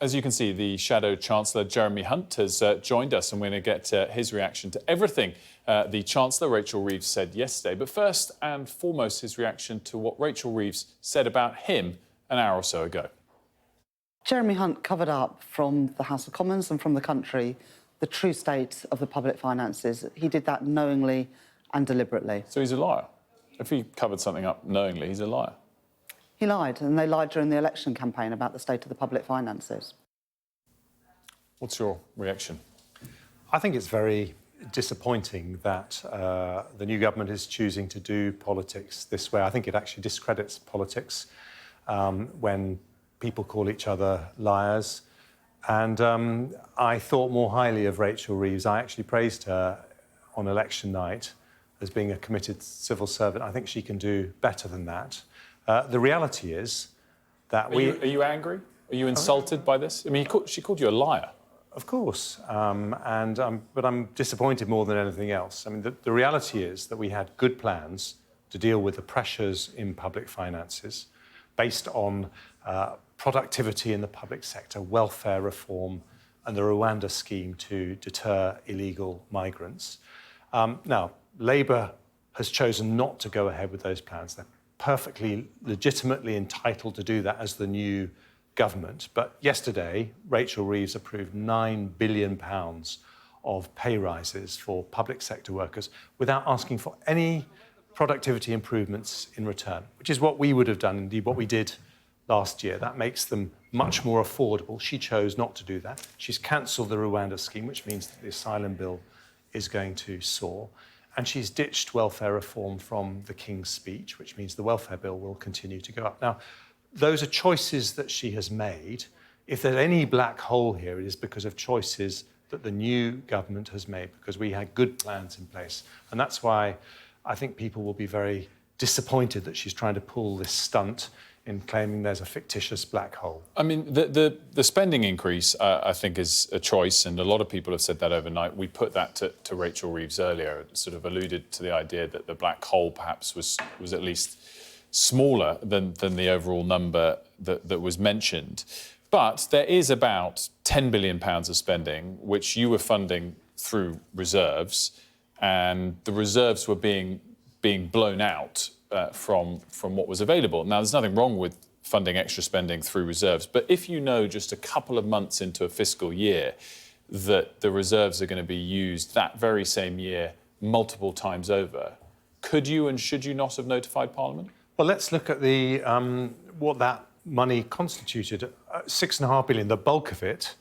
as you can see, the Shadow Chancellor, Jeremy Hunt, has joined us, and we're going to get his reaction to everything the Chancellor, Rachel Reeves, said yesterday. But first and foremost, his reaction to what Rachel Reeves said about him an hour or so ago. Jeremy Hunt covered up from the House of Commons and from the country the true state of the public finances. He did that knowingly and deliberately. So he's a liar. If he covered something up knowingly, he's a liar. He lied, and they lied during the election campaign about the state of the public finances. What's your reaction? I think it's very disappointing that the new government is choosing to do politics this way. I think it actually discredits politics when people call each other liars. And I thought more highly of Rachel Reeves. I actually praised her on election night as being a committed civil servant. I think she can do better than that. The reality is that Are you angry? Are you insulted by this? I mean, she called you a liar. Of course, but I'm disappointed more than anything else. I mean, the reality is that we had good plans to deal with the pressures in public finances based on productivity in the public sector, welfare reform, and the Rwanda scheme to deter illegal migrants. Now, Labour has chosen not to go ahead with those plans. They're perfectly legitimately entitled to do that as the new government. But yesterday, Rachel Reeves approved £9 billion of pay rises for public sector workers without asking for any productivity improvements in return, which is what we would have done, indeed what we did last year. That makes them much more affordable. She chose not to do that. She's cancelled the Rwanda scheme, which means that the asylum bill is going to soar. And she's ditched welfare reform from the King's Speech, which means the welfare bill will continue to go up. Now, those are choices that she has made. If there's any black hole here, it is because of choices that the new government has made, because we had good plans in place. And that's why I think people will be very disappointed that she's trying to pull this stunt in claiming there's a fictitious black hole. I mean, the spending increase, I think, is a choice, and a lot of people have said that overnight. We put that to Rachel Reeves earlier, sort of alluded to the idea that the black hole perhaps was at least smaller than the overall number that was mentioned. But there is about £10 billion of spending, which you were funding through reserves, and the reserves were being blown out from what was available. Now, there's nothing wrong with funding extra spending through reserves, but if you know just a couple of months into a fiscal year that the reserves are going to be used that very same year multiple times over, could you and should you not have notified Parliament? Well, let's look at the what that money constituted. £6.5 billion, the bulk of it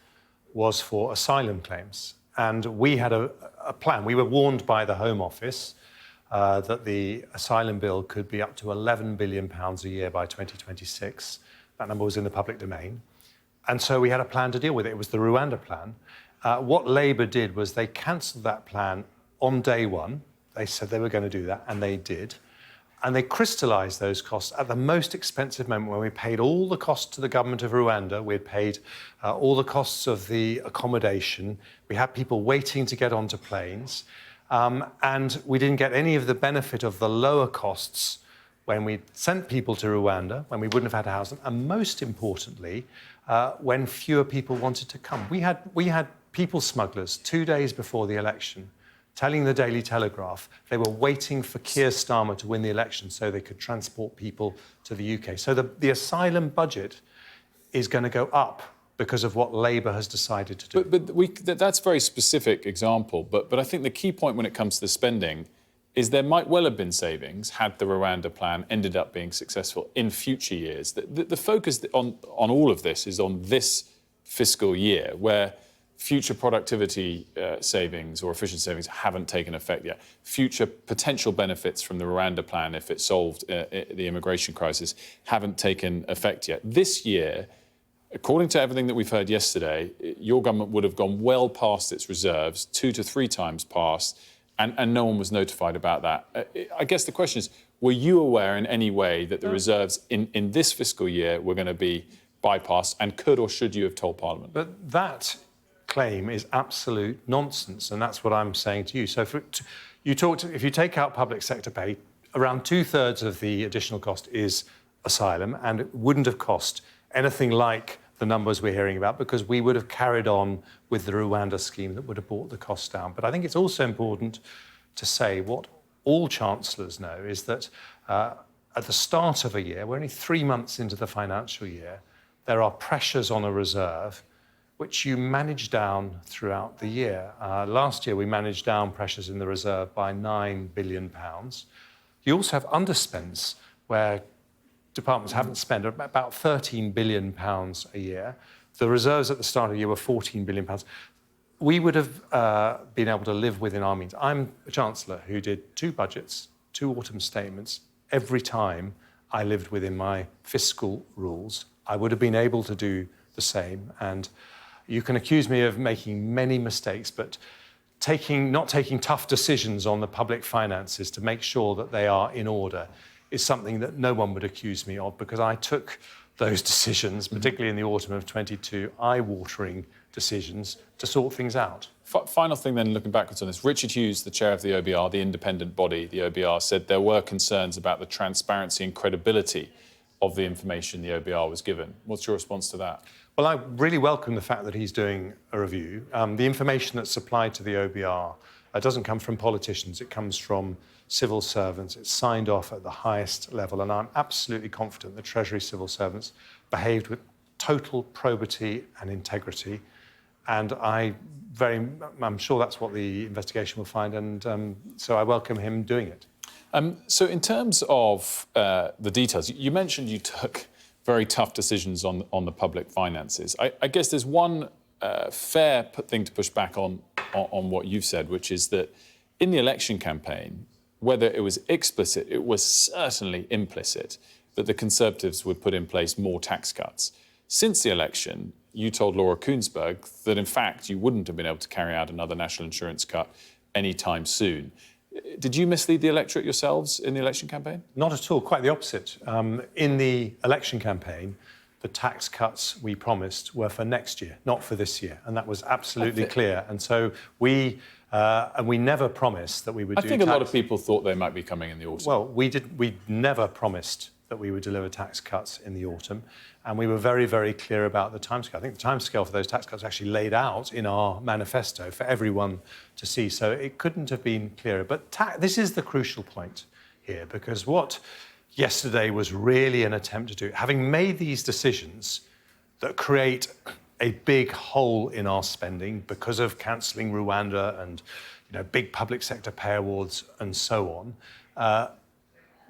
was for asylum claims. And we had a plan. We were warned by the Home Office that the asylum bill could be up to £11 billion a year by 2026. That number was in the public domain. And so we had a plan to deal with it. It was the Rwanda plan. What Labour did was they cancelled that plan on day one. They said they were going to do that, and they did. And they crystallised those costs at the most expensive moment when we paid all the costs to the government of Rwanda. We had paid all the costs of the accommodation. We had people waiting to get onto planes. And we didn't get any of the benefit of the lower costs when we sent people to Rwanda, when we wouldn't have had to house them, and most importantly, when fewer people wanted to come. We had people smugglers 2 days before the election telling the Daily Telegraph they were waiting for Keir Starmer to win the election so they could transport people to the UK. So the asylum budget is going to go up because of what Labour has decided to do. But that's a very specific example. But I think the key point when it comes to the spending is there might well have been savings had the Rwanda plan ended up being successful in future years. The focus on all of this is on this fiscal year, where future productivity savings or efficiency savings haven't taken effect yet. Future potential benefits from the Rwanda plan, if it solved the immigration crisis, haven't taken effect yet. This year, according to everything that we've heard yesterday, your government would have gone well past its reserves, 2 to 3 times past, and no one was notified about that. I guess the question is, were you aware in any way that the reserves in this fiscal year were going to be bypassed, and could or should you have told Parliament? But that claim is absolute nonsense, and that's what I'm saying to you. So if you take out public sector pay, around 2/3 of the additional cost is asylum, and it wouldn't have cost anything like the numbers we're hearing about, because we would have carried on with the Rwanda scheme that would have brought the costs down. But I think it's also important to say what all chancellors know is that at the start of a year, we're only 3 months into the financial year, there are pressures on a reserve which you manage down throughout the year. Last year, we managed down pressures in the reserve by £9 billion. You also have underspends where departments haven't spent about £13 billion a year. The reserves at the start of the year were £14 billion. We would have been able to live within our means. I'm a chancellor who did 2 budgets, 2 autumn statements. Every time I lived within my fiscal rules, I would have been able to do the same. And you can accuse me of making many mistakes, but not taking tough decisions on the public finances to make sure that they are in order is something that no one would accuse me of, because I took those decisions, particularly in the autumn of 22, eye-watering decisions to sort things out. Final thing then, looking backwards on this, Richard Hughes, the chair of the OBR, the independent body, the OBR, said there were concerns about the transparency and credibility of the information the OBR was given. What's your response to that? Well, I really welcome the fact that he's doing a review. The information that's supplied to the OBR doesn't come from politicians, it comes from civil servants. It's signed off at the highest level, and I'm absolutely confident the Treasury civil servants behaved with total probity and integrity. And I'm sure that's what the investigation will find, and so I welcome him doing it. So in terms of the details, you mentioned you took very tough decisions on the public finances. I guess there's one fair thing to push back on what you've said, which is that in the election campaign, whether it was explicit, it was certainly implicit that the Conservatives would put in place more tax cuts. Since the election, you told Laura Kuenssberg that, in fact, you wouldn't have been able to carry out another national insurance cut anytime soon. Did you mislead the electorate yourselves in the election campaign? Not at all, quite the opposite. In the election campaign, the tax cuts we promised were for next year, not for this year, and that was absolutely clear. And so we never promised that we would do I think a lot of people thought they might be coming in the autumn. Well, we never promised that we would deliver tax cuts in the autumn, and we were very, very clear about the timescale. I think the timescale for those tax cuts was actually laid out in our manifesto for everyone to see, so it couldn't have been clearer. But this is the crucial point here, because what yesterday was really an attempt to do, having made these decisions that create a big hole in our spending because of cancelling Rwanda and big public sector pay awards and so on,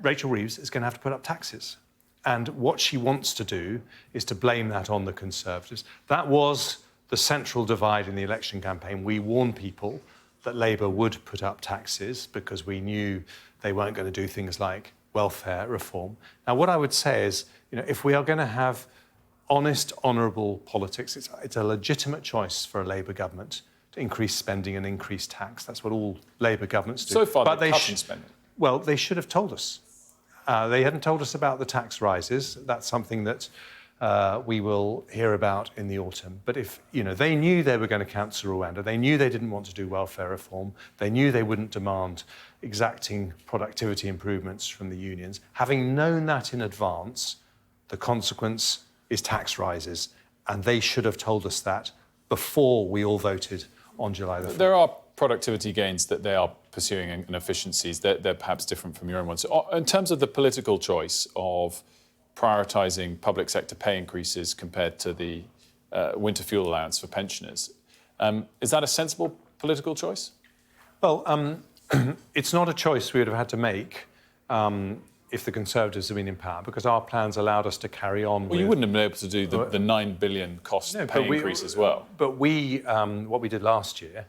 Rachel Reeves is going to have to put up taxes. And what she wants to do is to blame that on the Conservatives. That was the central divide in the election campaign. We warned people that Labour would put up taxes because we knew they weren't going to do things like welfare reform. Now, what I would say is, if we are going to have honest, honourable politics, it's a legitimate choice for a Labour government to increase spending and increase tax. That's what all Labour governments do. So far, they're cutting spending. Well, they should have told us. They hadn't told us about the tax rises. That's something that we will hear about in the autumn. But if they knew they were going to cancel Rwanda, they knew they didn't want to do welfare reform, they knew they wouldn't demand exacting productivity improvements from the unions. Having known that in advance, the consequence is tax rises, and they should have told us that before we all voted on July the 4th. There are productivity gains that they are pursuing and efficiencies. They're perhaps different from your own ones. So in terms of the political choice of prioritising public sector pay increases compared to the winter fuel allowance for pensioners, is that a sensible political choice? Well, it's not a choice we would have had to make if the Conservatives had been in power, because our plans allowed us to carry on. Well, you wouldn't have been able to do the £9 billion cost pay increase as well. But what we did last year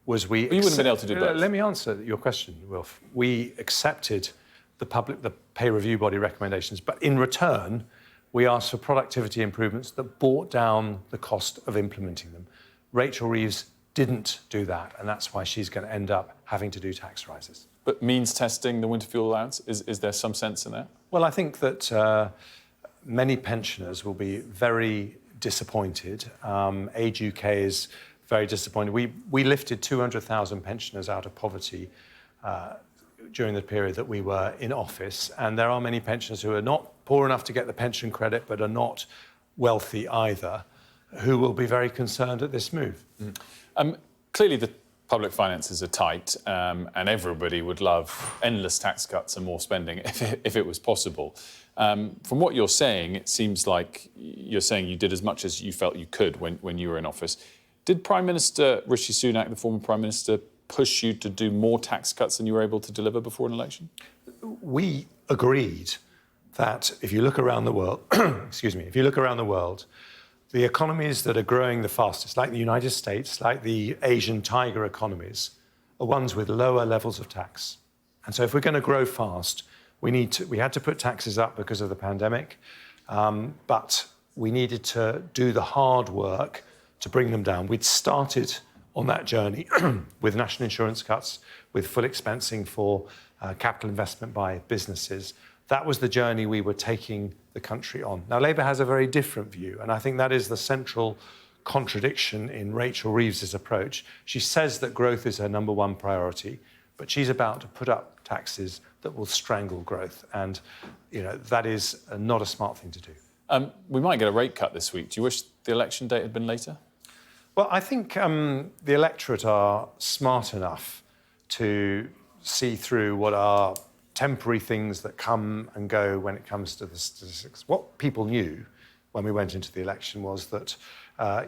was But you wouldn't have been able to do both. Let me answer your question, Wilf. We accepted the pay review body recommendations, but in return, we asked for productivity improvements that brought down the cost of implementing them. Rachel Reeves didn't do that, and that's why she's going to end up having to do tax rises. But means testing the winter fuel allowance, is there some sense in that? Well, I think that many pensioners will be very disappointed. Age UK is very disappointed. We lifted 200,000 pensioners out of poverty during the period that we were in office, and there are many pensioners who are not poor enough to get the pension credit but are not wealthy either, who will be very concerned at this move. Clearly, the public finances are tight, and everybody would love endless tax cuts and more spending if it was possible. From what you're saying, it seems like you're saying you did as much as you felt you could when you were in office. Did Prime Minister Rishi Sunak, the former Prime Minister, push you to do more tax cuts than you were able to deliver before an election? We agreed that if you look around the world, if you look around the world, the economies that are growing the fastest, like the United States, like the Asian tiger economies, are ones with lower levels of tax. And so if we're going to grow fast, we had to put taxes up because of the pandemic, but we needed to do the hard work to bring them down. We'd started on that journey with national insurance cuts, with full expensing for capital investment by businesses. That was the journey we were taking the country on. Now, Labour has a very different view, and I think that is the central contradiction in Rachel Reeves' approach. She says that growth is her number one priority, but she's about to put up taxes that will strangle growth, and that is not a smart thing to do. We might get a rate cut this week. Do you wish the election date had been later? Well, I think the electorate are smart enough to see through what are temporary things that come and go when it comes to the statistics. What people knew when we went into the election was that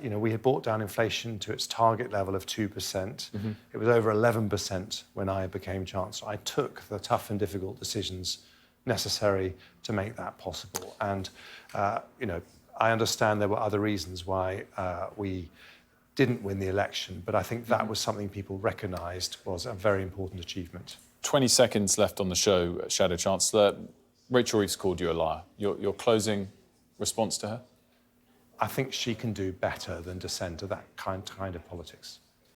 we had brought down inflation to its target level of 2%. Mm-hmm. It was over 11% when I became Chancellor. I took the tough and difficult decisions necessary to make that possible. And, I understand there were other reasons why we didn't win the election, but I think that was something people recognised was a very important achievement. 20 seconds left on the show, Shadow Chancellor. Rachel Reeves called you a liar. Your closing response to her? I think she can do better than descend to that kind of politics.